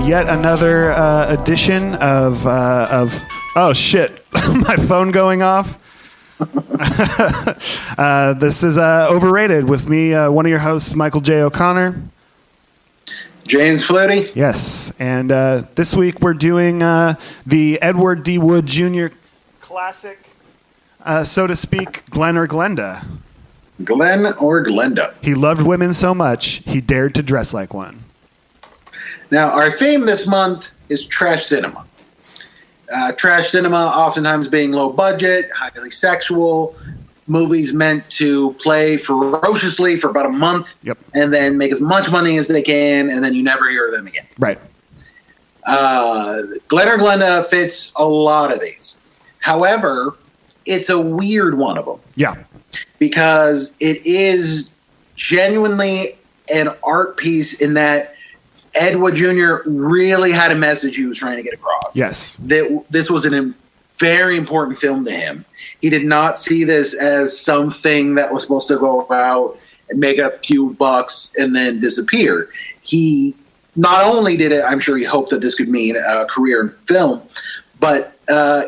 yet another edition of oh shit, my phone going off. This is Overrated with me, one of your hosts, Michael J. O'Connor. James Fluty. Yes, and this week we're doing the Edward D. Wood Jr. classic, so to speak, Glen or Glenda. Glen or Glenda. He loved women so much, he dared to dress like one. Now, our theme this month is trash cinema. Trash cinema oftentimes being low budget, highly sexual, movies meant to play ferociously for about a month, and then make as much money as they can, and then you never hear them again. Right. Glen or Glenda fits a lot of these. However, it's a weird one of them. Yeah. Because it is genuinely an art piece in that Ed Wood Jr. really had a message he was trying to get across. Yes. That this was a very important film to him. He did not see this as something that was supposed to go out and make a few bucks and then disappear. He not only did it, I'm sure he hoped that this could mean a career in film, but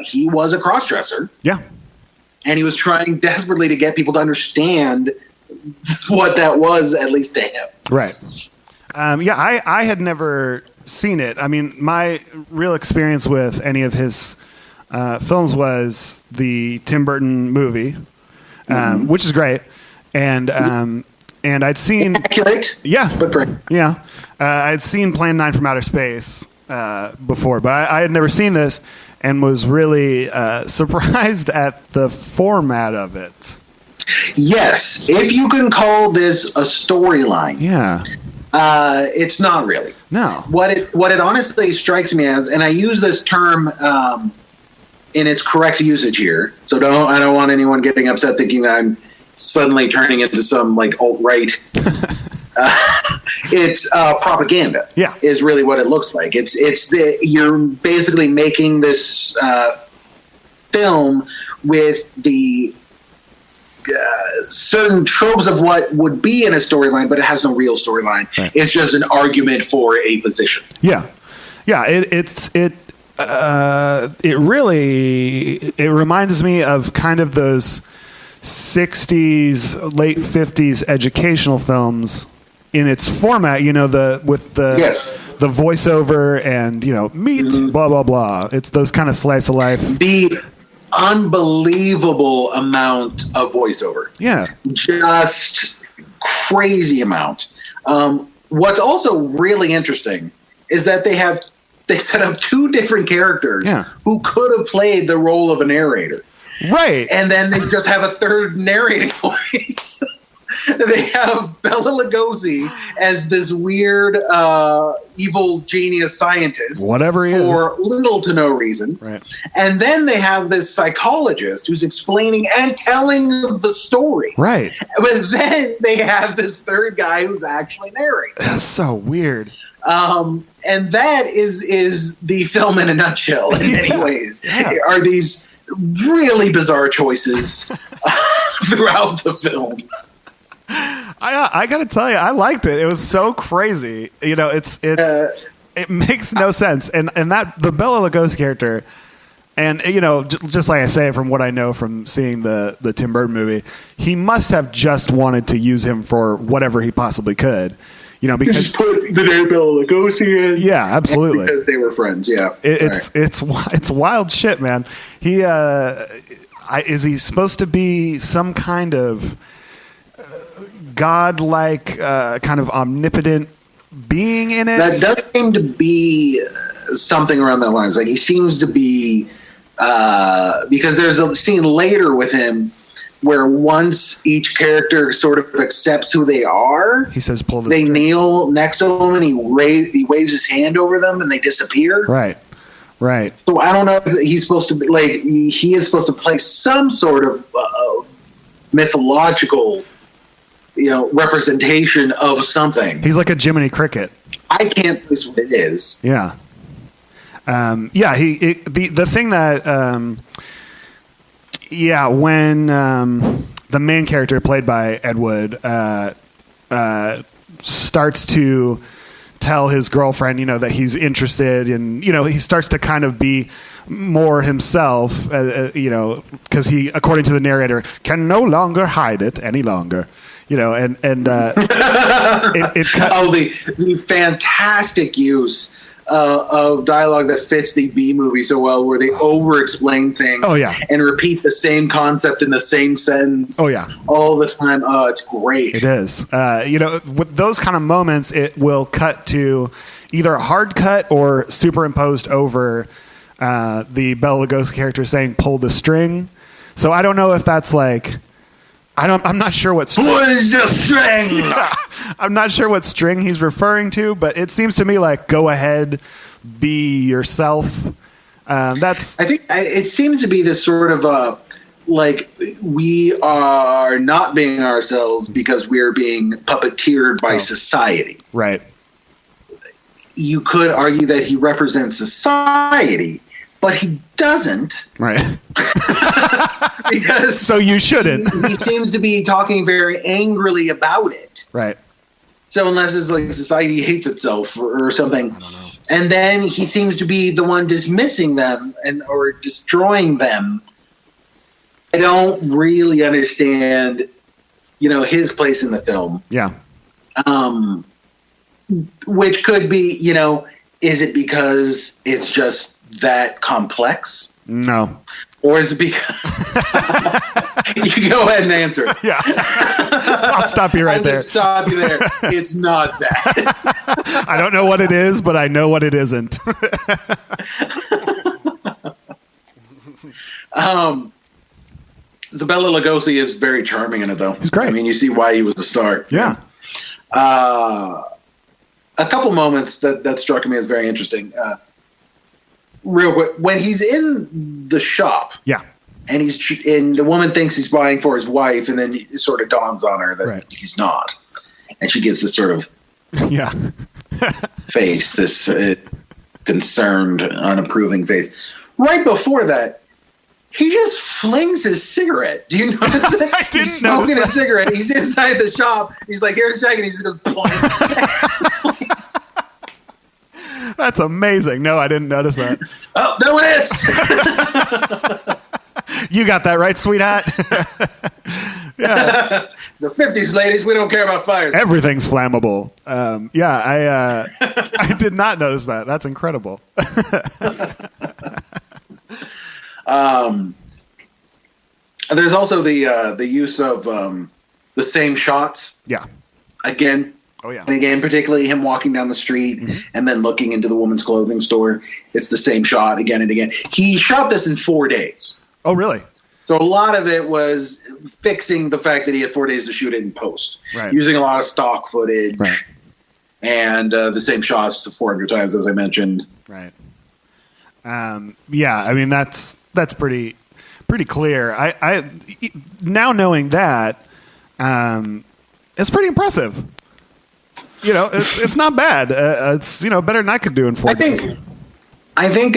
he was a crossdresser. Yeah. And he was trying desperately to get people to understand what that was, at least to him. Right. I had never seen it. I mean, my real experience with any of his films was the Tim Burton movie, which is great. And I'd seen... Accurate? Yeah. But great. Yeah. I'd seen Plan 9 from Outer Space before, but I had never seen this. And was really surprised at the format of it. Yes, if you can call this a storyline, it's not really. No. What it honestly strikes me as, and I use this term in its correct usage here, so I don't want anyone getting upset thinking that I'm suddenly turning into some like alt-right. It's propaganda. Yeah, is really what it looks like. You're basically making this film with the certain tropes of what would be in a storyline, but it has no real storyline. Right. It's just an argument for a position. Yeah, yeah. It reminds me of kind of those 60s, late 50s educational films. In its format, with the voiceover and meat, blah blah blah. It's those kind of slice of life. The unbelievable amount of voiceover. Yeah, just crazy amount. What's also really interesting is that they set up two different characters who could have played the role of a narrator. Right, and then they just have a third narrating voice. They have Bela Lugosi as this weird, evil genius scientist. Whatever he is. For little to no reason. Right. And then they have this psychologist who's explaining and telling the story. Right. But then they have this third guy who's actually narrating. That's so weird. And that is the film in a nutshell in many ways. Yeah. Are these really bizarre choices throughout the film. I gotta tell you, I liked it. It was so crazy. It makes no sense. And that the Bela Lugosi character, and just like I say, from what I know from seeing the Tim Burton movie, he must have just wanted to use him for whatever he possibly could. Because just put the name Bela Lugosi in. Yeah, absolutely. Because they were friends. Yeah, it's wild shit, man. He is he supposed to be some kind of God-like, kind of omnipotent being in it? That does seem to be something around that lines. Like he seems to be, because there's a scene later with him where once each character sort of accepts who they are, he says, "Pull this." They kneel next to him and he waves his hand over them and they disappear. Right. Right. So I don't know if he's supposed to be like he is supposed to play some sort of mythological, representation of something. He's like a Jiminy Cricket. I can't place what it is. Yeah. The thing that when the main character played by Ed Wood starts to tell his girlfriend, that he's interested in, he starts to kind of be more himself, because he, according to the narrator, can no longer hide it any longer, and the fantastic use of dialogue that fits the B movie so well, where they over-explain things and repeat the same concept in the same sentence all the time. Oh, it's great. It is. With those kind of moments, it will cut to either a hard cut or superimposed over the Bela Lugosi character saying, pull the string. So I don't know if that's like... I'm not sure what string. What is the string? Yeah, I'm not sure what string he's referring to, but it seems to me like go ahead, be yourself. I think it seems to be this sort of like we are not being ourselves because we're being puppeteered by society. Right. You could argue that he represents society, but he doesn't. Right. Because so you shouldn't. he seems to be talking very angrily about it. Right. So unless it's like society hates itself or something. I don't know. And then he seems to be the one dismissing them or destroying them. I don't really understand, his place in the film. Yeah. Which could be, is it because it's just that complex? No. Or is it because... You go ahead and answer. Yeah. I'll stop you right there. I'll stop you there. It's not that. I don't know what it is, but I know what it isn't. The Bela Lugosi is very charming in it, though. He's great. I mean, you see why he was the star. Yeah. A couple moments that struck me as very interesting. Real quick, when he's in the shop, and the woman thinks he's buying for his wife, and then it sort of dawns on her that he's not, and she gives this sort of face, this concerned, unapproving face. Right before that, he just flings his cigarette. Do you notice that? I didn't he's smoking notice a cigarette. He's inside the shop. He's like, "Here's Jack," and he's just going. That's amazing. No, I didn't notice that. Oh, there it is. You got that right, sweetheart. Yeah. It's the 50s, ladies. We don't care about fires. Everything's flammable. I did not notice that. That's incredible. There's also the use of the same shots. Yeah. Again. Oh, yeah. And again, particularly him walking down the street and then looking into the woman's clothing store. It's the same shot again and again. He shot this in 4 days. Oh, really? So a lot of it was fixing the fact that he had 4 days to shoot it in post. Right. Using a lot of stock footage. Right. And the same shots 400 times, as I mentioned. Right. Yeah, I mean, that's pretty clear. I now knowing that, it's pretty impressive. It's not bad. It's better than I could do in 4 days. I think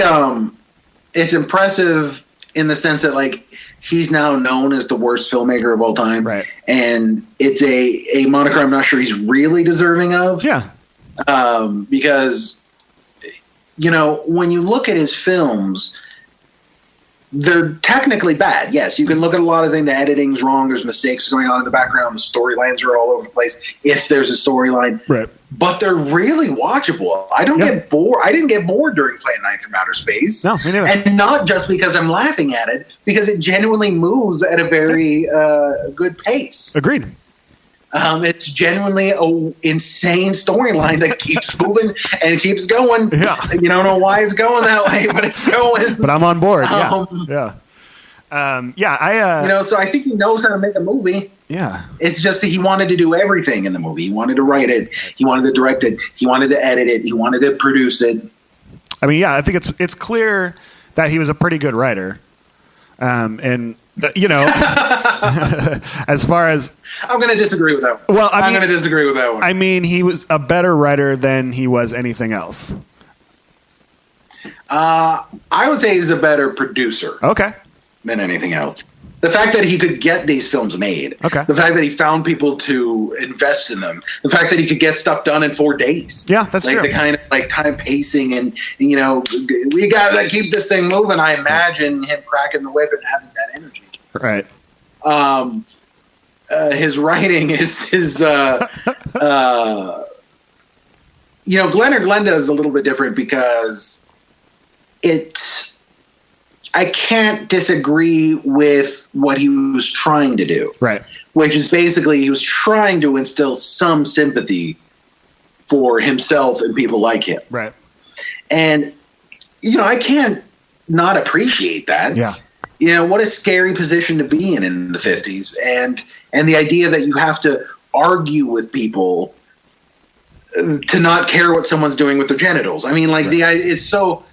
it's impressive in the sense that like he's now known as the worst filmmaker of all time, right? And it's a moniker I'm not sure he's really deserving of. Yeah, because when you look at his films, they're technically bad. Yes, you can look at a lot of things. The editing's wrong. There's mistakes going on in the background. The storylines are all over the place. If there's a storyline, right? But they're really watchable. I don't get bored. I didn't get bored during Plan 9 from Outer Space. No, me neither. And not just because I'm laughing at it, because it genuinely moves at a very good pace. Agreed. It's genuinely an insane storyline that keeps moving and keeps going. Yeah. You don't know why it's going that way, but it's going. But I'm on board. Yeah. So I think he knows how to make a movie. Yeah. It's just that he wanted to do everything in the movie. He wanted to write it. He wanted to direct it. He wanted to edit it. He wanted to produce it. I mean, yeah, I think it's clear that he was a pretty good writer. As far as I'm going to disagree with that one. Well, I'm going to disagree with that one. I mean, he was a better writer than he was anything else. I would say he's a better producer. Okay. Than anything else. The fact that he could get these films made. Okay. The fact that he found people to invest in them. The fact that he could get stuff done in 4 days. Yeah, that's like true. The kind of like time pacing and we got to keep this thing moving. I imagine him cracking the whip and having that energy. Right. His writing is Glen or Glenda is a little bit different because I can't disagree with what he was trying to do. Right. Which is basically he was trying to instill some sympathy for himself and people like him. Right. And, I can't not appreciate that. Yeah. What a scary position to be in the 50s. And the idea that you have to argue with people to not care what someone's doing with their genitals. I mean, like it's so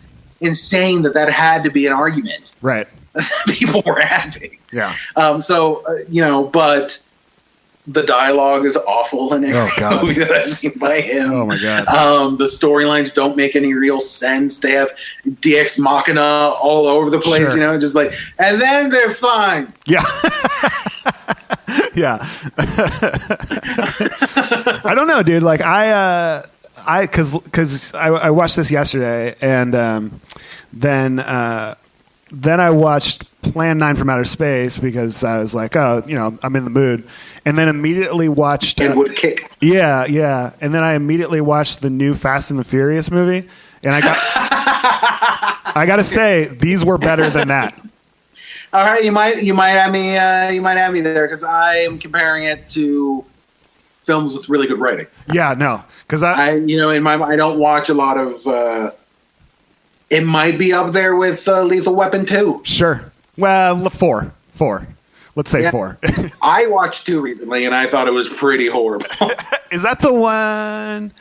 insane that had to be an argument. Right. People were having. Yeah. But the dialogue is awful in every movie that I've seen by him. Oh my God. The storylines don't make any real sense. They have DX Machina all over the place, Sure. just like, and then they're fine. Yeah. Yeah. I don't know, dude. Like cause I watched this yesterday and, then I watched Plan 9 from Outer Space because I was like, I'm in the mood. And then immediately watched... It would kick. Yeah, yeah. And then I immediately watched the new Fast and the Furious movie. And I got to say, these were better than that. All right, you might have me there because I am comparing it to films with really good writing. Yeah, no. Because in my I don't watch a lot of... it might be up there with Lethal Weapon 2. Sure. Well, 4. Let's say 4. I watched 2 recently, and I thought it was pretty horrible. Is that the one?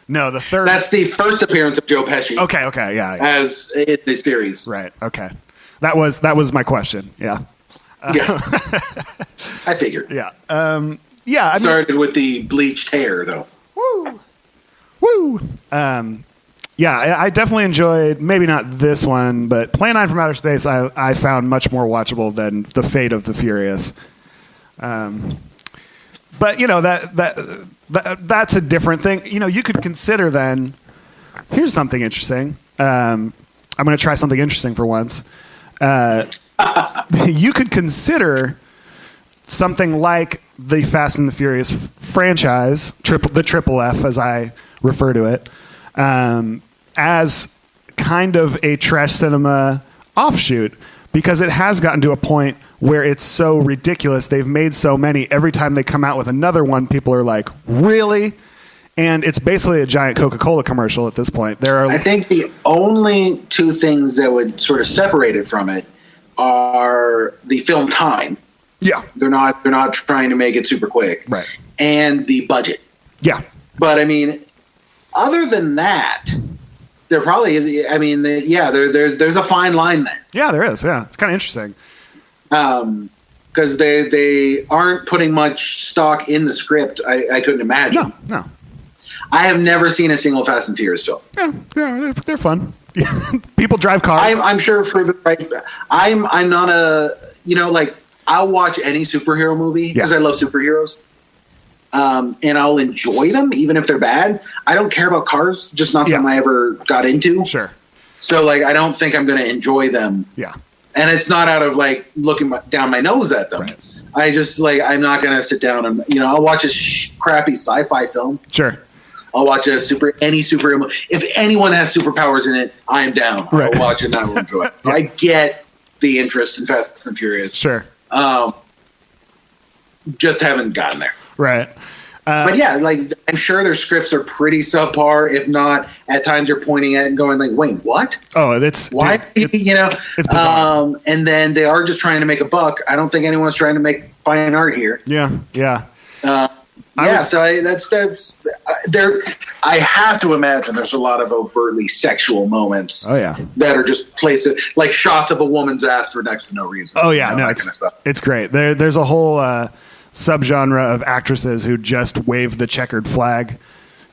No, the third. That's the first appearance of Joe Pesci. Okay, yeah. As in the series. Right, okay. That was my question, yeah. Yeah. I figured. Yeah. Started with the bleached hair, though. Woo! Yeah, I definitely enjoyed, maybe not this one, but Plan 9 from Outer Space I found much more watchable than The Fate of the Furious. But, that's a different thing. You could consider then, here's something interesting. I'm going to try something interesting for once. You could consider something like the Fast and the Furious franchise, the Triple F as I refer to it, as kind of a trash cinema offshoot because it has gotten to a point where it's so ridiculous. They've made so many. Every time they come out with another one, people are like, really? And it's basically a giant Coca-Cola commercial at this point. I think the only 2 things that would sort of separate it from it are the film time. Yeah. They're not trying to make it super quick. Right. And the budget. Yeah. But I mean, other than that, there probably is. I mean, there's a fine line there. Yeah, there is. Yeah, it's kind of interesting. Because they aren't putting much stock in the script. I couldn't imagine. No. I have never seen a single Fast and Furious film. Yeah, they're fun. People drive cars. I'm sure for the right. I'm not a I'll watch any superhero movie because I love superherows. And I'll enjoy them even if they're bad. I don't care about cars, just not something I ever got into. Sure. So I don't think I'm going to enjoy them. Yeah. And it's not out of looking down my nose at them. Right. I just I'm not going to sit down and I'll watch a crappy sci-fi film. Sure. I'll watch any superhero movie. If anyone has superpowers in it, I'm down. Right. I'll watch it and I will enjoy it. Yeah. I get the interest in Fast and Furious. Sure. Just haven't gotten there. Right. But yeah, I'm sure their scripts are pretty subpar. If not, at times you're pointing at it and going wait, what? Oh, that's why? It's bizarre. And then they are just trying to make a buck. I don't think anyone's trying to make fine art here. Yeah. That's there. I have to imagine there's a lot of overtly sexual moments. Oh yeah, that are just places like shots of a woman's ass for next to no reason. Oh yeah, it's great. There's a whole subgenre of actresses who just wave the checkered flag.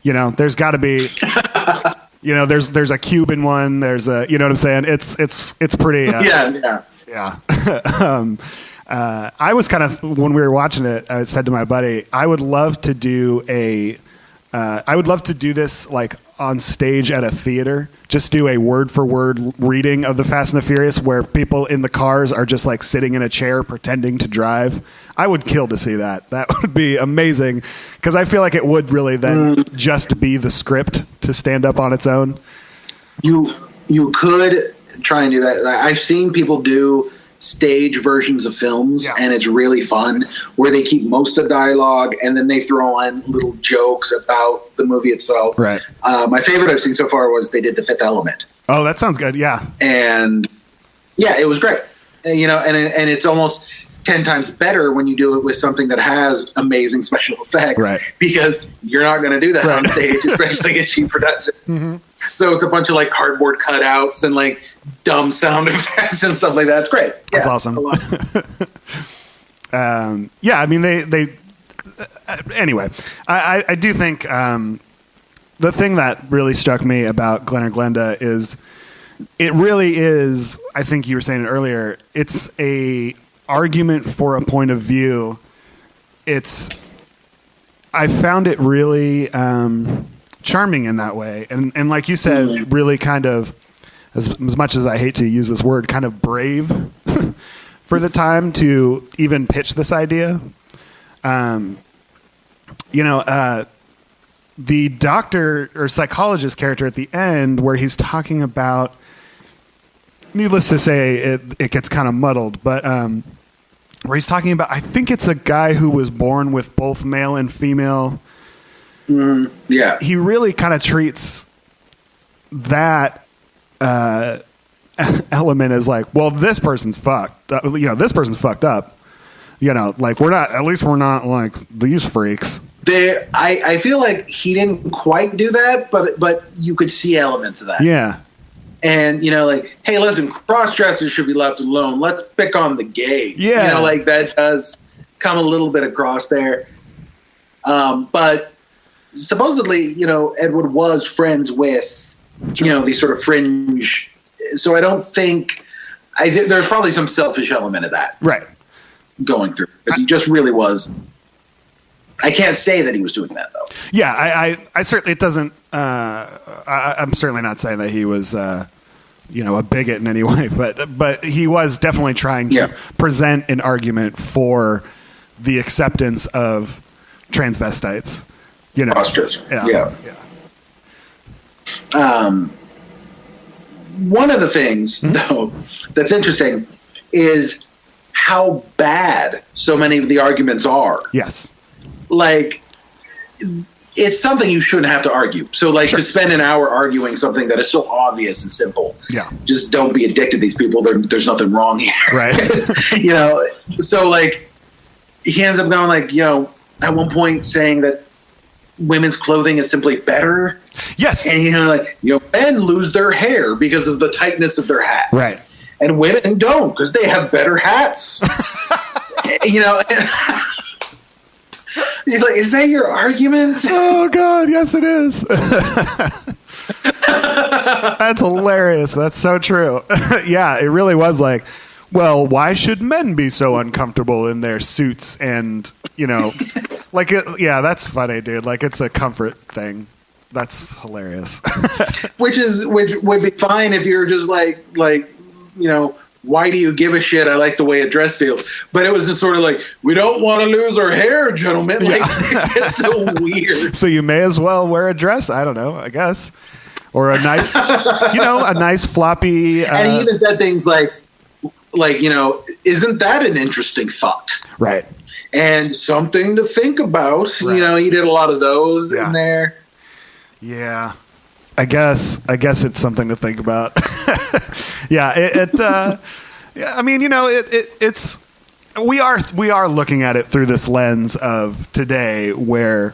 There's got to be. There's a Cuban one. There's a. You know what I'm saying? It's pretty. Yeah. I was kind of, when we were watching it, I said to my buddy, I would love to do this like on stage at a theater. Just do a word for word reading of the Fast and the Furious where people in the cars are just like sitting in a chair pretending to drive. I would kill to see that. That would be amazing because I feel like it would really then just be the script to stand up on its own. You could try and do that. I've seen people do stage versions of films, and it's really fun, where they keep most of the dialogue and then they throw on little jokes about the movie itself. Right. My favorite I've seen so far was they did The Fifth Element. Oh, that sounds good. Yeah. And yeah, it was great. And it's almost 10 times better when you do it with something that has amazing special effects, right, because you're not going to do that on stage, especially in cheap production. Mm-hmm. So it's a bunch of like cardboard cutouts and like dumb sound effects and stuff like that. It's great. That's awesome. Yeah, I mean, they anyway, I do think the thing that really struck me about Glen or Glenda is it really is, I think you were saying it earlier, it's a argument for a point of view. I found it really charming in that way, and like you said, really kind of, as much as I hate to use this word, kind of brave for the time to even pitch this idea. The doctor or psychologist character at the end, where he's talking about, needless to say, it gets kind of muddled, but where he's talking about, I think it's a guy who was born with both male and female. Yeah. He really kind of treats that element as like, well, this person's fucked. This person's fucked up. Like we're not like these freaks. I feel like he didn't quite do that, but you could see elements of that. Yeah. And, like, hey, listen, cross-dressers should be left alone. Let's pick on the gays. Yeah. Like that does come a little bit across there. But supposedly, Edward was friends with, these sort of fringe. So I don't think there's probably some selfish element of that. Right. Going through. Because he just really was. I can't say that he was doing that, though. Yeah, I certainly, it doesn't, I'm certainly not saying that he was, a bigot in any way, but he was definitely trying to present an argument for the acceptance of transvestites. Postures. Yeah. One of the things, though, that's interesting is how bad so many of the arguments are. Yes. Like, it's something you shouldn't have to argue. So, like, to spend an hour arguing something that is so obvious and simple, just don't be addicted to these people. There's nothing wrong here. Right. So, like, he ends up going, like, at one point saying that women's clothing is simply better. Yes. And, men lose their hair because of the tightness of their hats. Right. And women don't because they have better hats. He's like, is that your argument? Oh, God. Yes, it is. That's hilarious. That's so true. Yeah, it really was like, well, why should men be so uncomfortable in their suits? And, like, that's funny, dude. Like, it's a comfort thing. That's hilarious. Which would be fine if you're just like, why do you give a shit? I like the way a dress feels. But it was just sort of like, we don't want to lose our hair, gentlemen. Like, it's so weird. So you may as well wear a dress. I don't know, I guess. Or a nice, a nice floppy. And he even said things like, isn't that an interesting thought? Right. And something to think about. Right. He did a lot of those in there. Yeah. I guess it's something to think about. I mean, it's we are looking at it through this lens of today, where,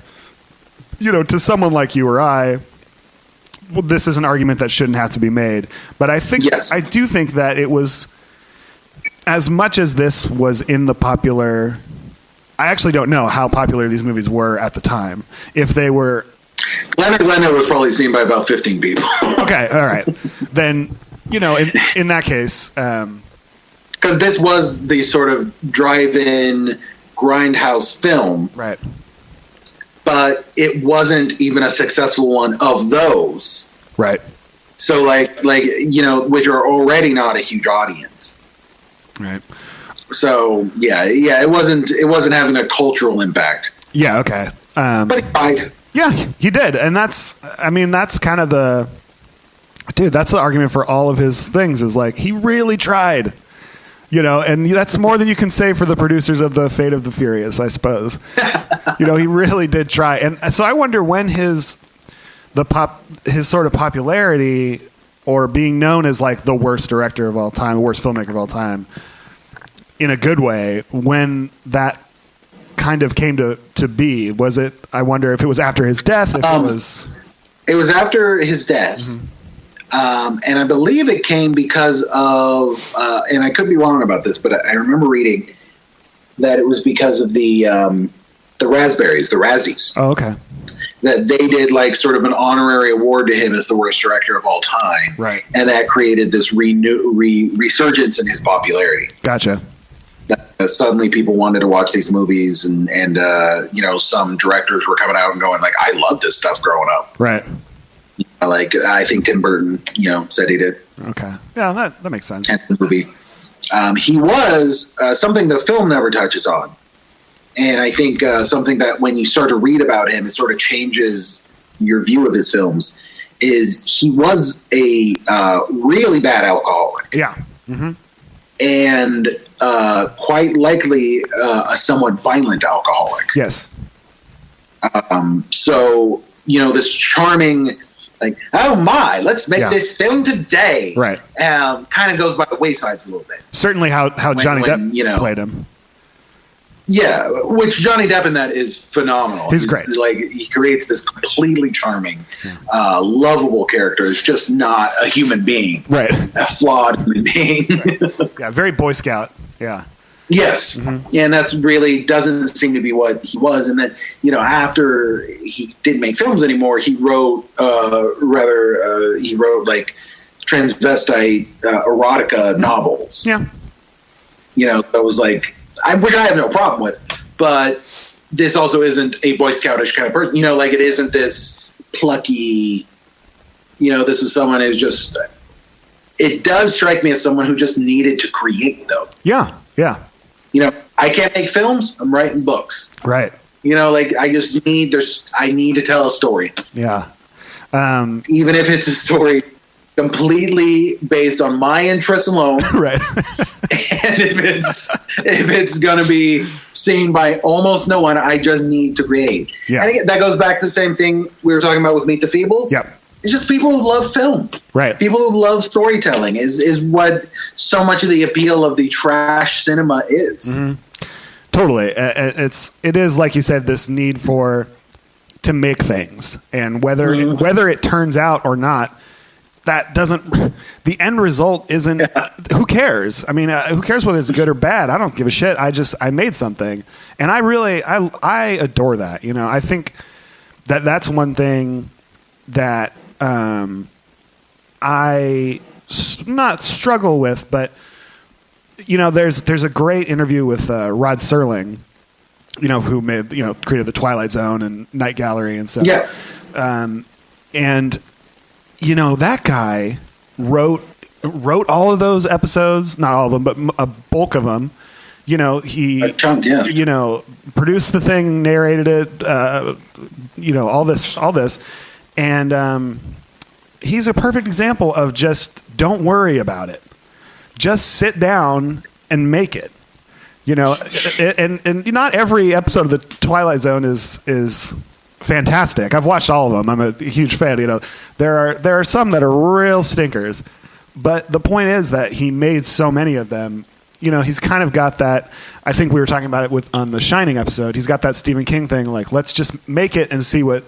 to someone like you or I, well, this is an argument that shouldn't have to be made. But I do think that it was, as much as this was in the popular, I actually don't know how popular these movies were at the time. If they were, Glenda was probably seen by about 15 people. Okay, all right. Then, in that case, because this was the sort of drive-in grindhouse film, right? But it wasn't even a successful one of those, right? So like which are already not a huge audience, right? So it wasn't having a cultural impact. Yeah, okay. But he tried. Yeah, he did, and that's kind of that's the argument for all of his things is like he really tried. And that's more than you can say for the producers of the Fate of the Furious, I suppose. He really did try. And so I wonder when his sort of popularity or being known as like the worst director of all time, the worst filmmaker of all time, in a good way, when that kind of came to be. Was it, I wonder if it was after his death, if it was after his death. Mm-hmm. And I believe it came because of, and I could be wrong about this, but I remember reading that it was because of the Raspberries, the Razzies. Oh, okay. That they did like sort of an honorary award to him as the worst director of all time. Right. And that created this resurgence in his popularity. Gotcha. Suddenly people wanted to watch these movies and some directors were coming out and going like, I love this stuff growing up. Right. Like I think Tim Burton, said he did. Okay, yeah, that makes sense. And the movie, he was something the film never touches on, and I think something that when you start to read about him, it sort of changes your view of his films. Is he was a really bad alcoholic? Yeah, mm-hmm. And quite likely a somewhat violent alcoholic. Yes. So this charming. Like, oh my, let's make this film today. Right. Kind of goes by the waysides a little bit. Certainly how Johnny Depp played him. Yeah, which Johnny Depp in that is phenomenal. He's great. Like, he creates this completely charming, lovable character. It's just not a human being. Right. A flawed human being. Yeah, very Boy Scout. Yeah. Yes, and that's really doesn't seem to be what he was. And then, after he didn't make films anymore, he wrote like transvestite erotica novels. Yeah, that was like which I have no problem with, but this also isn't a Boy Scoutish kind of person. Like it isn't this plucky. This is someone who's just. It does strike me as someone who just needed to create, though. Yeah, yeah. I can't make films. I'm writing books. Right. Like I just I need to tell a story. Yeah. Even if it's a story completely based on my interests alone. Right. And if it's going to be seen by almost no one, I just need to create. Yeah. And again, that goes back to the same thing we were talking about with Meet the Feebles. Yep. It's just people who love film. Right. People who love storytelling is what so much of the appeal of the trash cinema is. Mm-hmm. Totally. It is, like you said, this need to make things. And whether it turns out or not, that doesn't, the end result isn't, who cares? I mean, who cares whether it's good or bad? I don't give a shit. I made something. And I adore that. I think that's one thing that, I not struggle with, but there's a great interview with Rod Serling, who made created the Twilight Zone and Night Gallery and stuff. Yeah, and that guy wrote all of those episodes, not all of them, but a bulk of them. He a chunk, yeah. Produced the thing, narrated it, all this. And he's a perfect example of just don't worry about it. Just sit down and make it. And not every episode of the Twilight Zone is fantastic. I've watched all of them. I'm a huge fan. There are some that are real stinkers, but the point is that he made so many of them. He's kind of got that. I think we were talking about it on the Shining episode. He's got that Stephen King thing. Like, let's just make it and see what.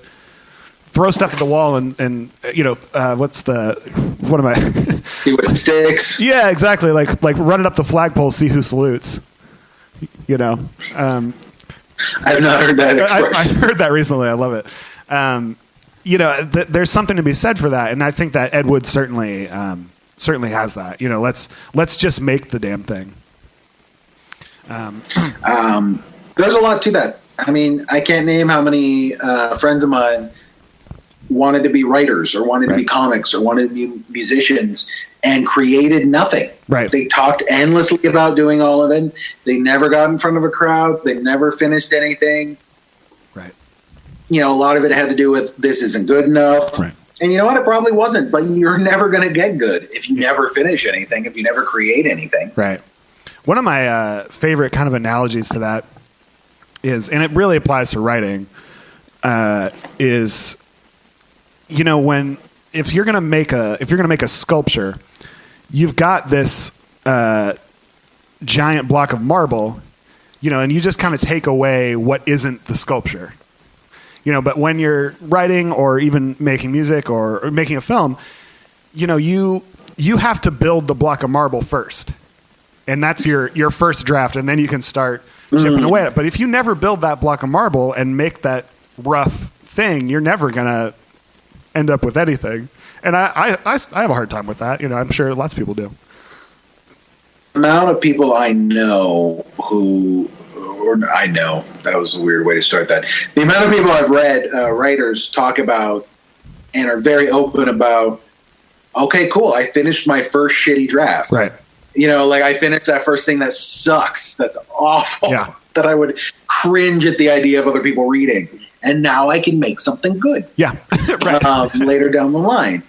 Throw stuff at the wall and what am I? See what it sticks. Yeah, exactly. Like run it up the flagpole, see who salutes. I have not heard that expression. I heard that recently. I love it. There's something to be said for that, and I think that Ed Wood certainly has that. Let's just make the damn thing. There's a lot to that. I mean, I can't name how many friends of mine wanted to be writers or wanted to be comics or wanted to be musicians and created nothing. Right. They talked endlessly about doing all of it. They never got in front of a crowd. They never finished anything. Right. You know, a lot of it had to do with this isn't good enough. Right. And you know what? It probably wasn't, but you're never going to get good if you never finish anything, if you never create anything. Right. One of my favorite kind of analogies to that is, and it really applies to writing, is, you know, if you're going to make a sculpture, you've got this giant block of marble, you know, and you just kind of take away what isn't the sculpture, you know. But when you're writing or even making music or making a film, you know, you have to build the block of marble first, and that's your first draft, and then you can start chipping away at it. But if you never build that block of marble and make that rough thing, you're never gonna end up with anything. And I have a hard time with that. You know, I'm sure lots of people do. The amount of people I know that was a weird way to start that. The amount of people I've read, writers talk about and are very open about, okay, cool, I finished my first shitty draft. Right. You know, like I finished that first thing that sucks, that's awful, that I would cringe at the idea of other people reading. And now I can make something good. Yeah. Right. Later down the line.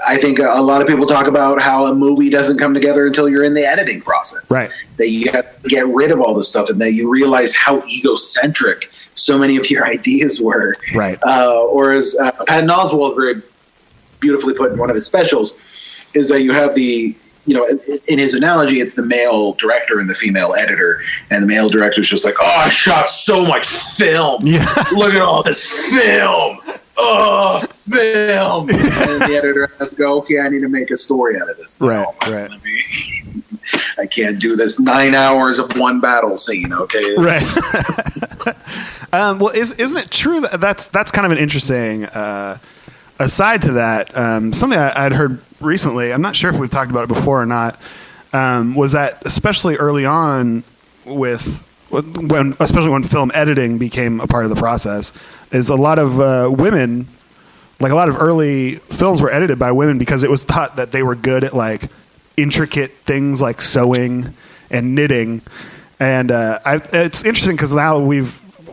I think a lot of people talk about how a movie doesn't come together until you're in the editing process. Right. That you have to get rid of all this stuff, and that you realize how egocentric so many of your ideas were. Right. Or as Patton Oswalt very beautifully put in one of his specials, is that you have the, you know, in his analogy, it's the male director and the female editor, and the male director's just like, oh, I shot so much film. Yeah. Look at all this film. Oh, film. And the editor has to go, okay, I need to make a story out of this. Right, right. I can't do this 9 hours of one battle scene, okay? Right. Well, isn't it true that that's kind of an interesting aside to that? Something I'd heard recently, I'm not sure if we've talked about it before or not, was that especially early on especially when film editing became a part of the process, is a lot of women, like a lot of early films were edited by women because it was thought that they were good at like intricate things like sewing and knitting. And it's interesting because now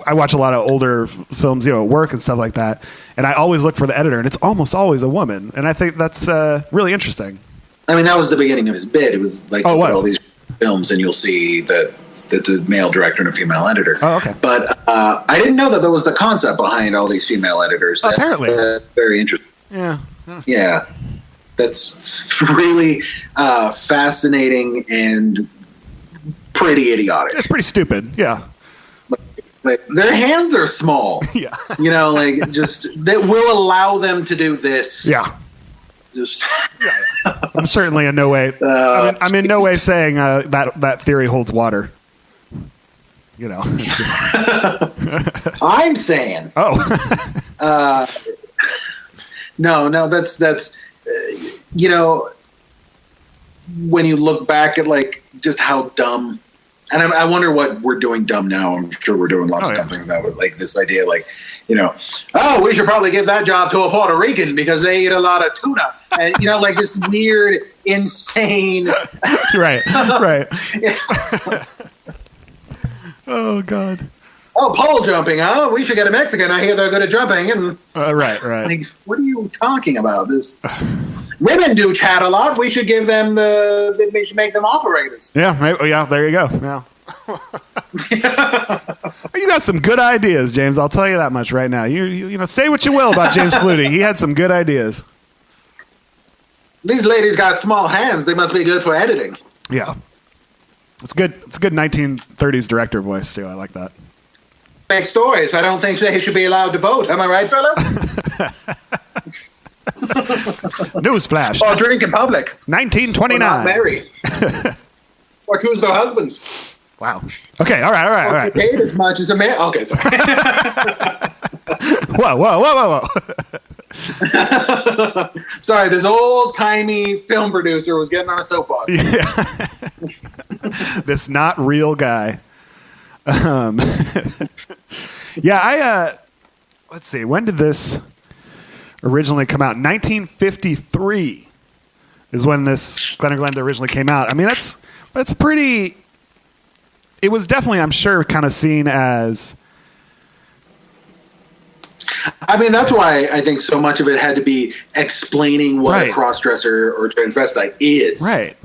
I watch a lot of older films, you know, at work and stuff like that, and I always look for the editor, and it's almost always a woman, and I think that's really interesting. I mean, that was the beginning of his bid. It was like all these films, and you'll see that it's a male director and a female editor. Oh, okay. But I didn't know that was the concept behind all these female editors. That's, apparently, very interesting. Yeah. Yeah, that's really fascinating and pretty idiotic. It's pretty stupid. Yeah. Like their hands are small. Yeah. You know, like just that will allow them to do this. Yeah. Just. I'm certainly in no way. I'm in no way saying that theory holds water. You know. I'm saying. Oh. No. That's. You know, when you look back at like just how dumb. And I wonder what we're doing dumb now. I'm sure we're doing lots of dumb things about it. Like this idea, like, you know, oh, we should probably give that job to a Puerto Rican because they eat a lot of tuna. And, you know, like this weird, insane. Right. Oh, God. Oh, pole jumping, huh? We should get a Mexican. I hear they're good at jumping. And right. Like, what are you talking about? This women do chat a lot. We should give them we should make them operators. Yeah, there you go. Yeah. You got some good ideas, James. I'll tell you that much right now. You know, say what you will about James Fluty. He had some good ideas. These ladies got small hands. They must be good for editing. Yeah. It's good. It's a good 1930s director voice, too. I like that. Make stories. I don't think they should be allowed to vote. Am I right, fellas? Newsflash. Or drink in public. 1929. Or not married. Or choose their husbands. Wow. Okay. All right. Paid as much as a man. Okay, sorry. Whoa. Sorry, this old-timey film producer was getting on a soapbox. Yeah. This not real guy. Yeah, let's see. When did this originally come out? 1953 is when this Glen or Glenda originally came out. I mean, that's pretty. It was definitely, I'm sure, kind of seen as. I mean, that's why I think so much of it had to be explaining what a crossdresser or transvestite is. Right.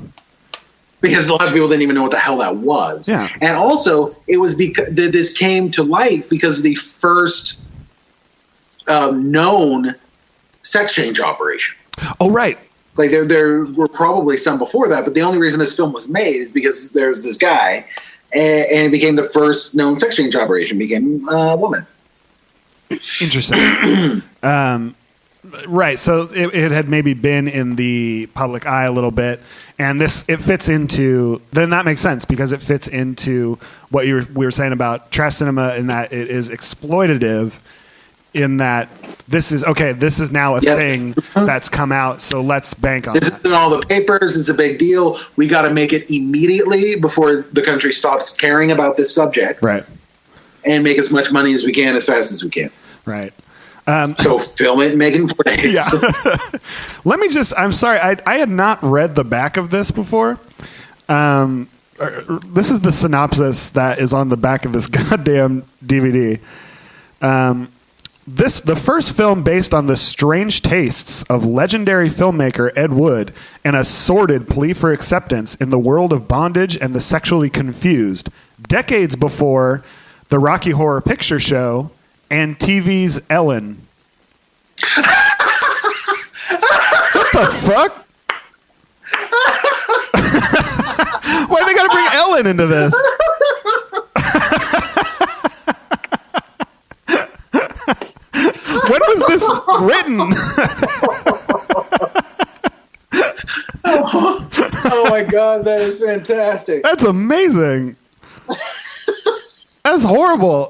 Because a lot of people didn't even know what the hell that was. Yeah. And also, it was because this came to light because the first known sex change operation. Oh, right. Like there were probably some before that, but the only reason this film was made is because there's this guy, and it became the first known sex change operation. Became a woman. Interesting. Right. So it had maybe been in the public eye a little bit, and it fits into. Then that makes sense because it fits into what we were saying about trash cinema, in that it is exploitative. In that this is now a thing that's come out, so let's bank on this. This is in all the papers. It's a big deal. We got to make it immediately before the country stops caring about this subject. Right. And make as much money as we can as fast as we can. Right. So film it and make it in 4 days. Yeah. Let me I'm sorry. I had not read the back of this before. This is the synopsis that is on the back of this goddamn DVD. The first film based on the strange tastes of legendary filmmaker Ed Wood and a sordid plea for acceptance in the world of bondage and the sexually confused, decades before the Rocky Horror Picture Show and TV's Ellen. What the fuck? Why they gotta bring Ellen into this? When was this written? Oh my God, that is fantastic. That's amazing. That's horrible.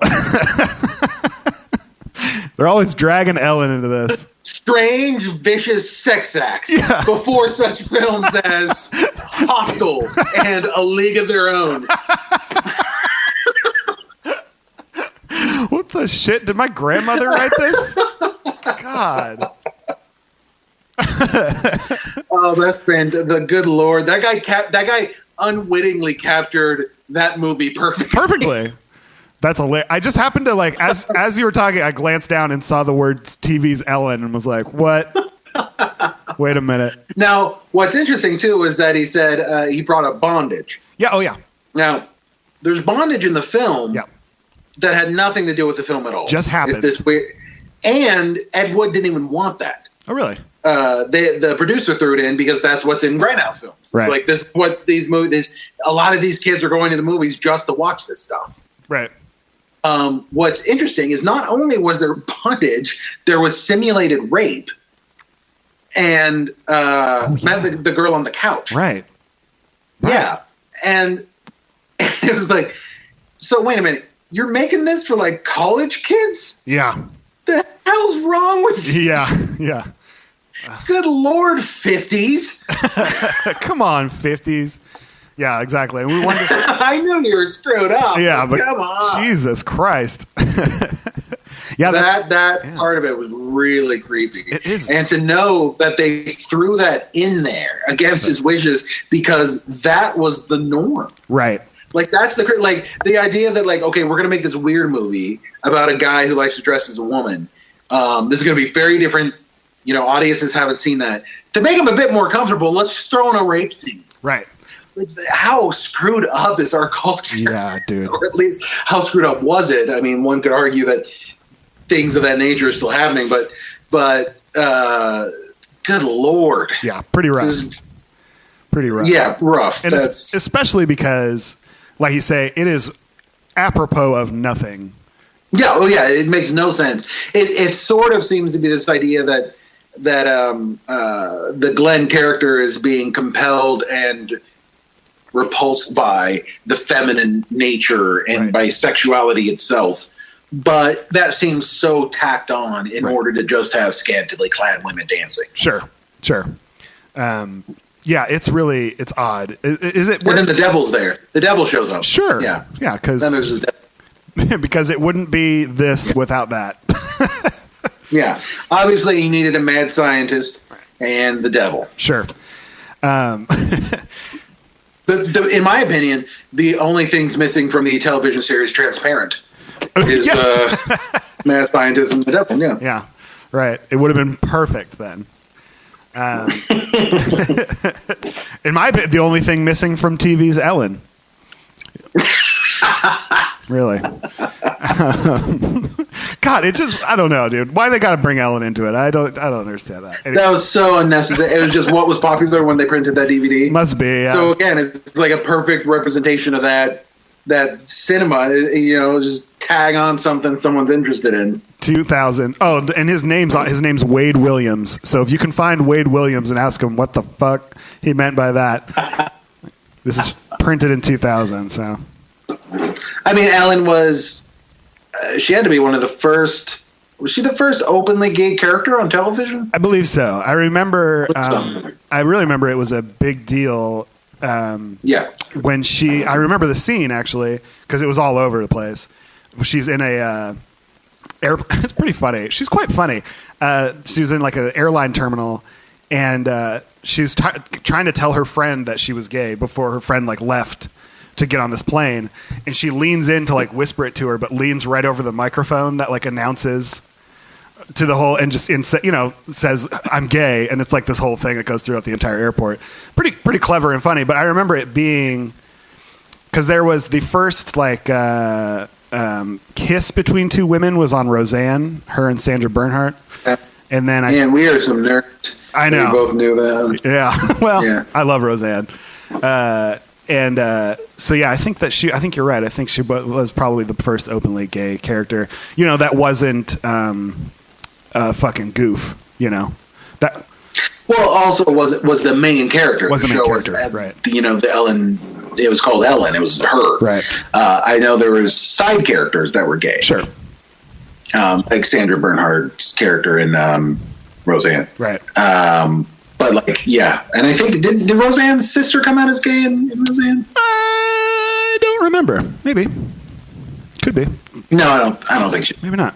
They're always dragging Ellen into this. Strange, vicious sex acts before such films as Hostel and A League of Their Own. What the shit? Did my grandmother write this? God. Oh, that's fantastic. The good Lord. That guy unwittingly captured that movie perfectly. That's hilarious. I just happened to, as you were talking, I glanced down and saw the words TV's Ellen and was like, what? Wait a minute. Now, what's interesting, too, is that he said he brought up bondage. Yeah, oh, yeah. Now, there's bondage in the film that had nothing to do with the film at all. Just happened. This weird. And Ed Wood didn't even want that. Oh, really? The producer threw it in because that's what's in Grindhouse films. Right. It's like this is what these movies. A lot of these kids are going to the movies just to watch this stuff. Right. What's interesting is not only was there bondage, there was simulated rape, and the girl on the couch. Right. Yeah, and it was like, so wait a minute, you're making this for like college kids? Yeah. The hell's wrong with you? Yeah. Good Lord, 50s. Come on, 50s. Yeah, exactly. And we wonder. I knew you were screwed up. Yeah, but come on. Jesus Christ. Yeah, that part of it was really creepy. It is. And to know that they threw that in there against his wishes because that was the norm. Right. Like that's the idea that okay, we're gonna make this weird movie about a guy who likes to dress as a woman. This is gonna be very different. Audiences haven't seen that. To make them a bit more comfortable, let's throw in a rape scene. Right. How screwed up is our culture? Yeah, dude. Or at least how screwed up was it? I mean, one could argue that things of that nature are still happening, but good Lord. Yeah, pretty rough. Pretty rough. Yeah, rough. And especially because, like you say, it is apropos of nothing. Yeah, oh yeah, it makes no sense. It sort of seems to be this idea that the Glen character is being compelled and repulsed by the feminine nature and by sexuality itself. But that seems so tacked on in order to just have scantily clad women dancing. Sure. Yeah, it's odd. Is it? And then the devil's there. The devil shows up. Sure. Yeah. Yeah, because then there's the devil. because it wouldn't be this without that. Yeah. Obviously, he needed a mad scientist and the devil. Sure. In my opinion, the only things missing from the television series Transparent is mad scientist and the devil. Yeah. Yeah. Right. It would have been perfect then. In my opinion, the only thing missing from TV is Ellen. Really. God, it's just, I don't know, dude. Why they got to bring Ellen into it? I don't understand that. Anyway. That was so unnecessary. It was just what was popular when they printed that DVD. Must be. Yeah. So again, it's like a perfect representation of that cinema. You know, just tag on something someone's interested in. 2000. Oh, and his name's Wade Williams. So if you can find Wade Williams and ask him what the fuck he meant by that, this is printed in 2000. So, I mean, Ellen was. She had to be one of the first. Was she the first openly gay character on television? I believe so. I remember. I really remember it was a big deal. Yeah. When I remember the scene actually because it was all over the place. She's in a. It's pretty funny. She's quite funny. She was in like an airline terminal, and she was trying to tell her friend that she was gay before her friend like left to get on this plane, and she leans in to like whisper it to her, but leans right over the microphone that like announces to the whole and just says I'm gay, and it's like this whole thing that goes throughout the entire airport. Pretty clever and funny. But I remember it being because there was the first like kiss between two women was on Roseanne, her and Sandra Bernhardt. And then we are some nerds. I know. We both knew that. Yeah. Well, yeah. I love Roseanne. So yeah, I think you're right. I think she was probably the first openly gay character, that wasn't a fucking goof, that. Well, also was the main character. Was the main character, right? The Ellen. It was called Ellen. It was her. Right. I know there was side characters that were gay. Sure. Like Sandra Bernhardt's character in Roseanne. Right. But like, yeah, and I think did Roseanne's sister come out as gay in Roseanne? I don't remember. Maybe. Could be. No, I don't think she. Maybe not.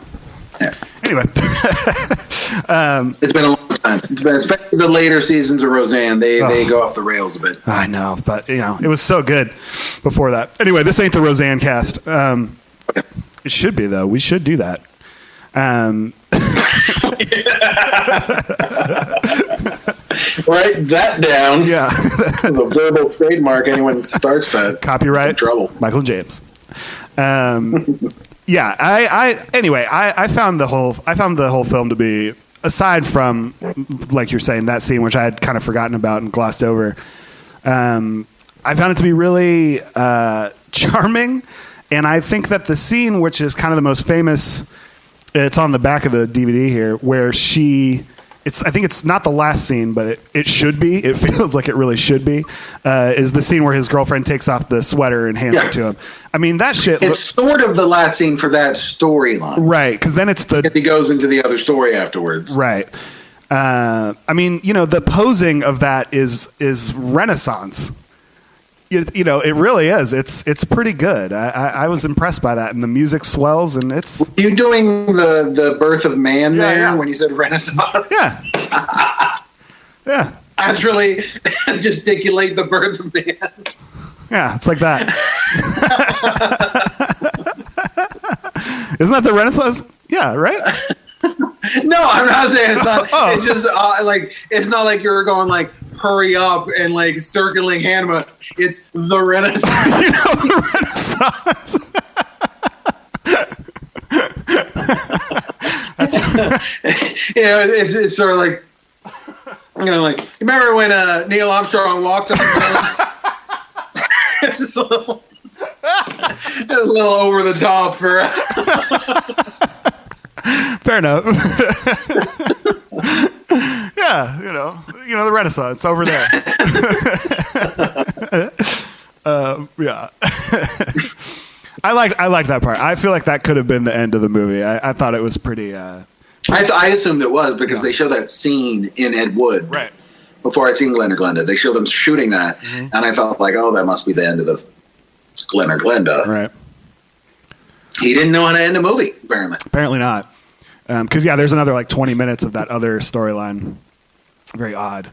Yeah. Anyway, it's been a long time. Especially the later seasons of Roseanne, they go off the rails a bit. I know, but it was so good before that. Anyway, this ain't the Roseanne cast. It should be though. We should do that. Write that down. Yeah. It's a verbal trademark. Anyone starts that. Copyright. Trouble. Michael James. Yeah. I found the whole film to be, aside from, like you're saying, that scene, which I had kind of forgotten about and glossed over. I found it to be really charming. And I think that the scene, which is kind of the most famous, it's on the back of the DVD here, where I think it's not the last scene, but it should be. It feels like it really should be. Is the scene where his girlfriend takes off the sweater and hands it to him. I mean, that shit. It's sort of the last scene for that storyline. Right, because then it's he goes into the other story afterwards. Right. I mean, the posing of that is Renaissance. It really is. It's pretty good. I was impressed by that, and the music swells, and it's. Were you doing the birth of man when you said Renaissance? Yeah. Yeah. Naturally gesticulate the birth of man. Yeah, it's like that. Isn't that the Renaissance? Yeah, right? No, I'm not saying it's not. Oh. It's just it's not like you're going like hurry up and like circling Hanma. It's the Renaissance. The Renaissance. It's sort of like like you remember when Neil Armstrong walked on the moon? It's a little over the top for. Fair enough. Yeah, the Renaissance over there. Yeah. I liked that part. I feel like that could have been the end of the movie. I thought it was pretty. I assumed it was because they show that scene in Ed Wood, right? before I'd seen Glen or Glenda. They showed them shooting that, and I felt like, oh, that must be the end of the Glen or Glenda. Right. He didn't know how to end a movie, apparently. Apparently not. Because, there's another like 20 minutes of that other storyline. Very odd.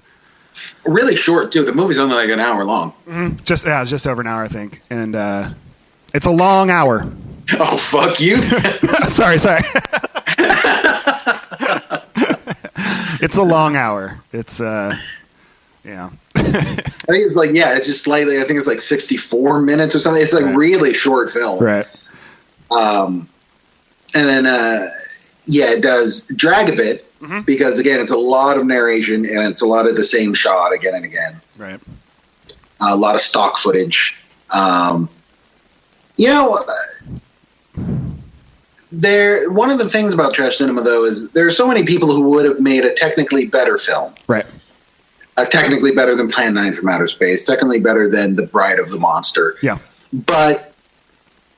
Really short, too. The movie's only like an hour long. Mm-hmm. It's just over an hour, I think. And it's a long hour. Oh, fuck you. sorry. It's a long hour. It's, yeah. I think it's like, it's just slightly, I think it's like 64 minutes or something. It's like really short film. Right. And then, it does drag a bit because, again, it's a lot of narration and it's a lot of the same shot again and again. Right. A lot of stock footage. One of the things about trash cinema, though, is there are so many people who would have made a technically better film. Right. Technically better than Plan 9 from Outer Space. Technically better than The Bride of the Monster. Yeah. But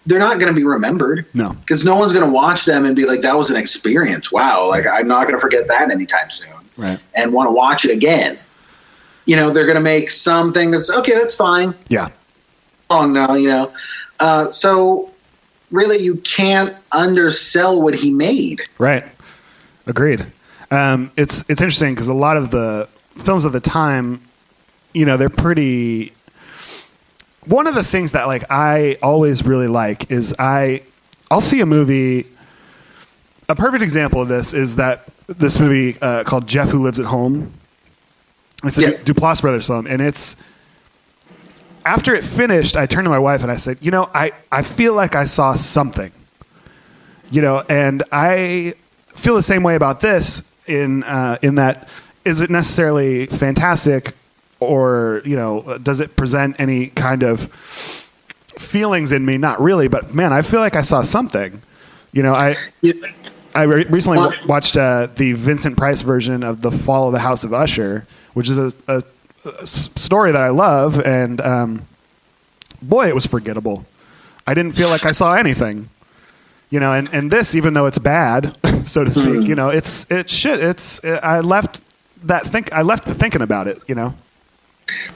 they're not going to be remembered. No. Because no one's going to watch them and be like, that was an experience. Wow. Like, I'm not going to forget that anytime soon. Right. And want to watch it again. They're going to make something that's, okay, that's fine. Yeah. Long now, so really you can't undersell what he made. Right. Agreed. It's interesting because a lot of the films of the time, they're pretty... One of the things that like I always really like is I'll see a movie. A perfect example of this is this movie called Jeff Who Lives at Home. It's a Duplass Brothers film, and it's after it finished, I turned to my wife and I said, I feel like I saw something. And I feel the same way about this in that, is it necessarily fantastic? Or, does it present any kind of feelings in me? Not really, but man, I feel like I saw something. I recently watched the Vincent Price version of The Fall of the House of Usher, which is a story that I love, and boy, it was forgettable. I didn't feel like I saw anything. And this, even though it's bad, so to speak, it's shit. I left thinking about it.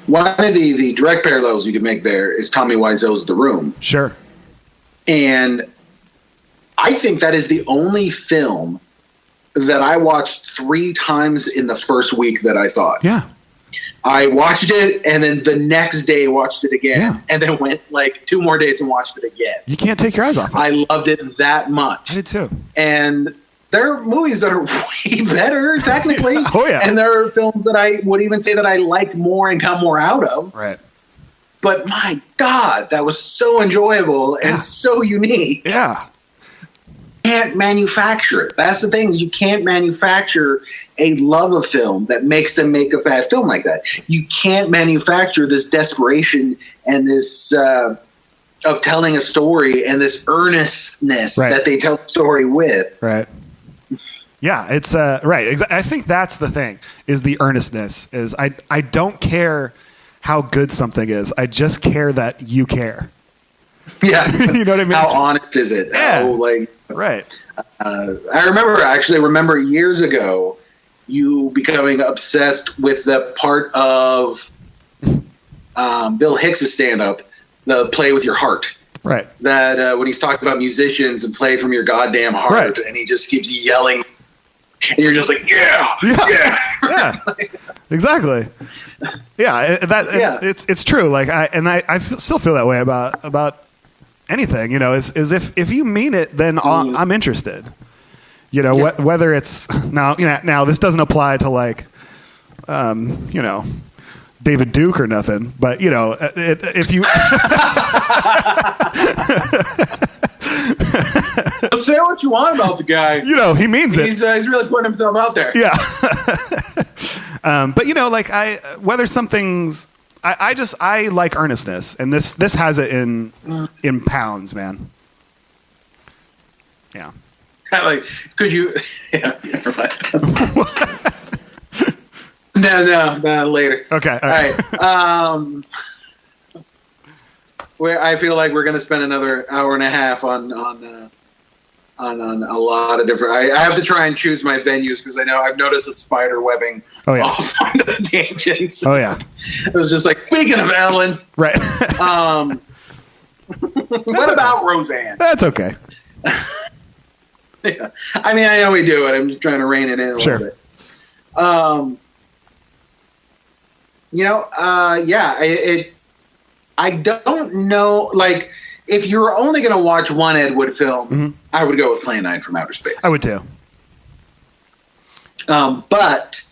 One of the direct parallels you could make there is Tommy Wiseau's The Room. Sure. And I think that is the only film that I watched 3 times in the first week that I saw it. Yeah. I watched it and then the next day watched it again and then went like 2 more days and watched it again. You can't take your eyes off it. I loved it that much. I did too. And there are movies that are way better, technically. Oh, yeah. And there are films that I would even say that I liked more and got more out of. Right. But my God, that was so enjoyable and so unique. Yeah. You can't manufacture it. That's the thing, is you can't manufacture a love of film that makes them make a bad film like that. You can't manufacture this desperation and this of telling a story and this earnestness that they tell the story with. Right. Yeah, it's right. I think that's the thing, is the earnestness. Is I don't care how good something is. I just care that you care. Yeah. You know what I mean? How honest is it? Yeah. Right. I remember years ago you becoming obsessed with the part of Bill Hicks' stand-up, the Play With Your Heart. Right. That when he's talking about musicians and play from your goddamn heart, and he just keeps yelling, and you're just like, yeah. Exactly. Yeah, it's true. Like I still feel that way about anything. Is if you mean it, then I'm interested. Whether it's now this doesn't apply to like, David Duke or nothing, but if you say what you want about the guy, he means it. He's really putting himself out there. Yeah. But like whether something's, I like earnestness, and this has it in pounds, man. Yeah. Could you? Yeah. No, later. Okay. All right. Where I feel like we're going to spend another hour and a half on on a lot of different. I have to try and choose my venues because I know I've noticed a spider webbing off on the tangents. Oh yeah, it was just like, speaking of Ellen, right? What about Roseanne? That's okay. Yeah. I mean, I know we do it. I'm just trying to rein it in a little bit. I don't know. Like, if you were only going to watch one Ed Wood film, I would go with Plan 9 from Outer Space. I would too. But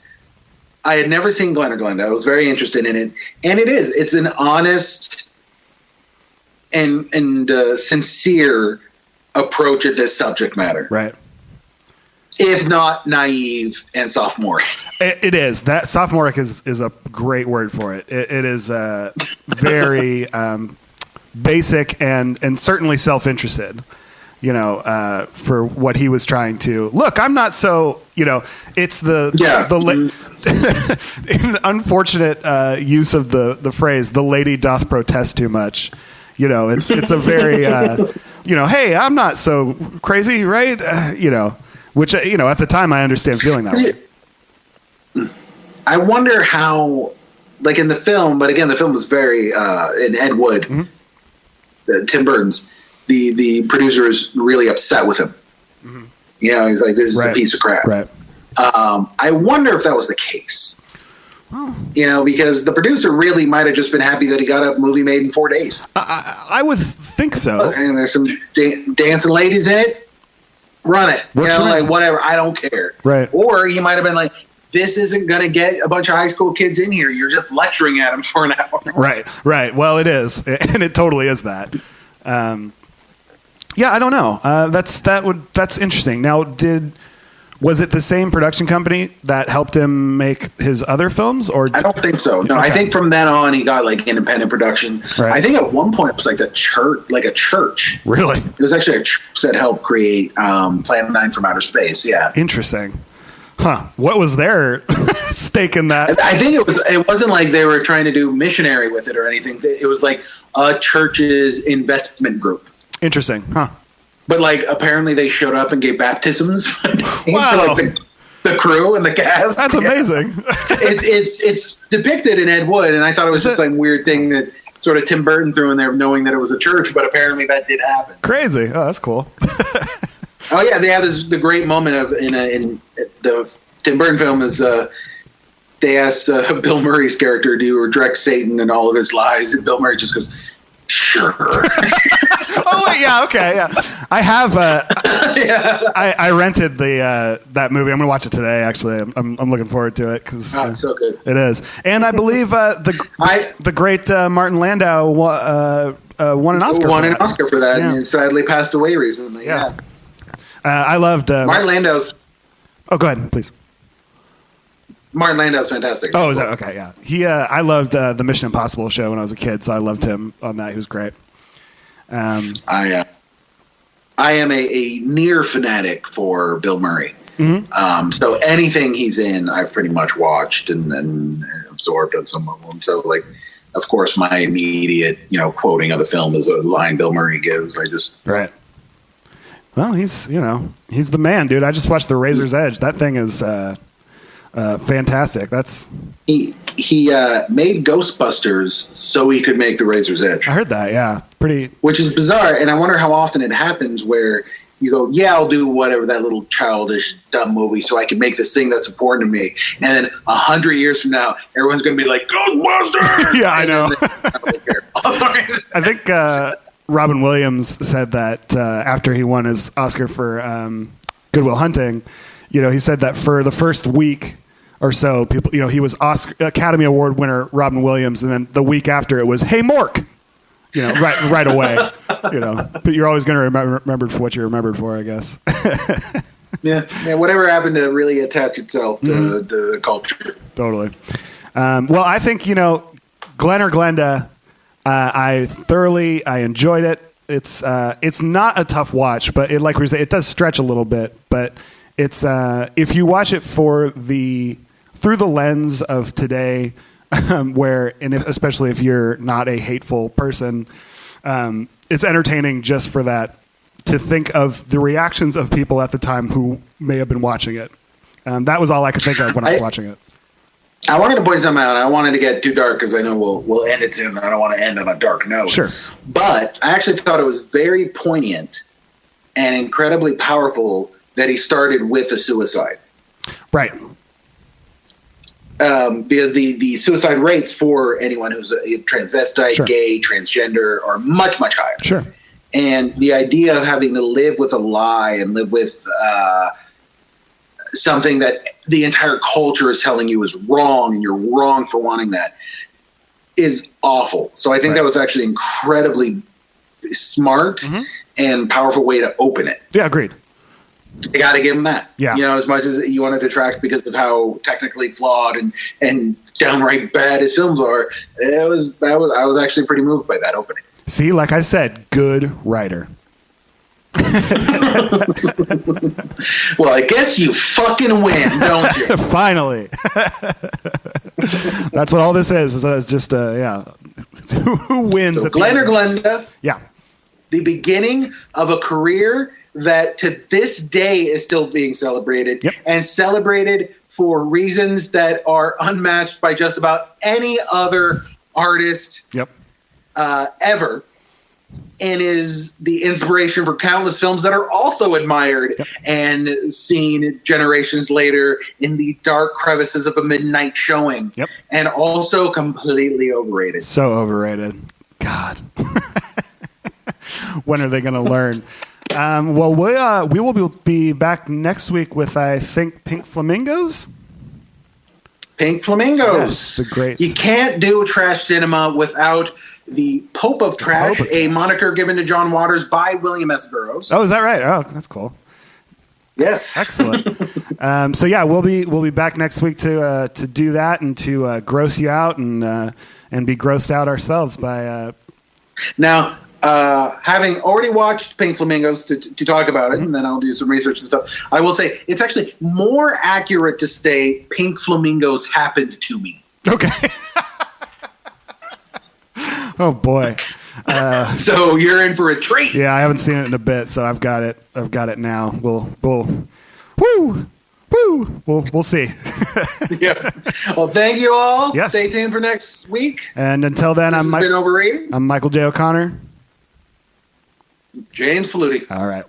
I had never seen Glen or Glenda. I was very interested in it. And it's an honest and sincere approach at this subject matter. Right. If not naive and sophomoric. It is. That sophomoric is a great word for it. It is very basic and certainly self-interested, for what he was trying to look. I'm not so, it's an unfortunate use of the phrase, the lady doth protest too much. It's a very, hey, I'm not so crazy, right? Which, at the time I understand feeling that way. I wonder how, like in the film, but again, the film was very, in Ed Wood, Tim Burton's, the producer is really upset with him. He's like, this is a piece of crap. Right. I wonder if that was the case. Because the producer really might have just been happy that he got a movie made in 4 days. I would think so. And there's some dancing ladies in it. Run it. Like whatever. I don't care. Right. Or he might have been like, this isn't going to get a bunch of high school kids in here. You're just lecturing at them for an hour. Right. Well, it is. And it totally is that. I don't know. That's interesting. Now, was it the same production company that helped him make his other films, or I don't think so. No, okay. I think from then on he got like independent production. Right. I think at one point it was like a church. Really? It was actually a church that helped create Plan 9 from Outer Space. Yeah. Interesting. Huh. What was their stake in that? I think it wasn't like they were trying to do missionary with it or anything. It was like a church's investment group. Interesting. Huh. But like apparently they showed up and gave baptisms wow. for like the crew and the cast. That's amazing. It's depicted in Ed Wood, and I thought it was just like weird thing that sort of Tim Burton threw in there, knowing that it was a church. But apparently that did happen. Crazy. Oh, that's cool. Oh yeah, they have the great moment of in the Tim Burton film is they asked Bill Murray's character to direct Satan and all of his lies, and Bill Murray just goes, "Sure." Oh wait, yeah, okay, yeah. I have. I rented that movie. I'm gonna watch it today. Actually, I'm looking forward to it because it's so good. It is, and I believe the great Martin Landau won an Oscar. Oscar for that, and he sadly passed away recently. Yeah. I loved Martin Landau's. Oh, go ahead, please. Martin Landau's fantastic. Oh, is that okay? Yeah, I loved the Mission Impossible show when I was a kid, so I loved him on that. He was great. I am a near fanatic for Bill Murray. So anything he's in, I've pretty much watched and absorbed on some of them. So, like, of course, my immediate quoting of the film is a line Bill Murray gives. Right. Well, he's the man, dude. I just watched The Razor's Edge. That thing is fantastic. He made Ghostbusters so he could make The Razor's Edge. I heard that. Yeah, which is bizarre, and I wonder how often it happens where you go, "Yeah, I'll do whatever that little childish dumb movie so I can make this thing that's important to me." And then 100 years from now, everyone's going to be like, "Ghostbusters!" Yeah, I know. I think Robin Williams said that after he won his Oscar for Good Will Hunting, he said that for the first week or so, people, he was Academy Award winner Robin Williams, and then the week after it was, "Hey, Mork," right away. But you're always going to remember for what you're remembered for, I guess. Yeah. Whatever happened to really attach itself to the culture. Totally. Well, I think Glen or Glenda. I enjoyed it. It's not a tough watch, but like we say, it does stretch a little bit. But it's if you watch it through the lens of today, especially if you're not a hateful person, it's entertaining just for that to think of the reactions of people at the time who may have been watching it. That was all I could think of when I was watching it. I wanted to point something out. I wanted to get too dark because I know we'll end it soon. I don't want to end on a dark note. Sure. But I actually thought it was very poignant and incredibly powerful that he started with a suicide. Right. Because the suicide rates for anyone who's a transvestite, Sure. gay, transgender are much, much higher. Sure. And the idea of having to live with a lie and live with something that the entire culture is telling you is wrong and you're wrong for wanting that is awful. So I think that was actually incredibly smart and powerful way to open it. Yeah, agreed. You got to give him that. Yeah. You know, as much as you want to detract because of how technically flawed and downright bad his films are, I was actually pretty moved by that opening. See, like I said, good writer. Well, I guess you fucking win, don't you? Finally. That's what all this is. It's just, it's who wins. So at the Glen or end. Glenda, Yeah. the beginning of a career that to this day is still being celebrated and celebrated for reasons that are unmatched by just about any other artist ever. And is the inspiration for countless films that are also admired and seen generations later in the dark crevices of a midnight showing. And also completely overrated. So overrated. God. When are they going to learn? Well, we will be back next week with, I think, Pink Flamingos. Pink Flamingos. Yes, the great. You can't do trash cinema without the Pope of Trash, a moniker given to John Waters by William S. Burroughs. Oh, is that right? Oh, that's cool. Yes. Excellent. So yeah, we'll be back next week to do that and to gross you out and be grossed out ourselves by. Now, having already watched Pink Flamingos to talk about it, and then I'll do some research and stuff, I will say it's actually more accurate to say Pink Flamingos happened to me. Okay. Oh boy. So you're in for a treat. Yeah, I haven't seen it in a bit, so I've got it now. We'll see. Yeah. Well, thank you all. Yes. Stay tuned for next week. And until then, This has been Overrated. I'm Michael J. O'Connor. James Fluty. All right.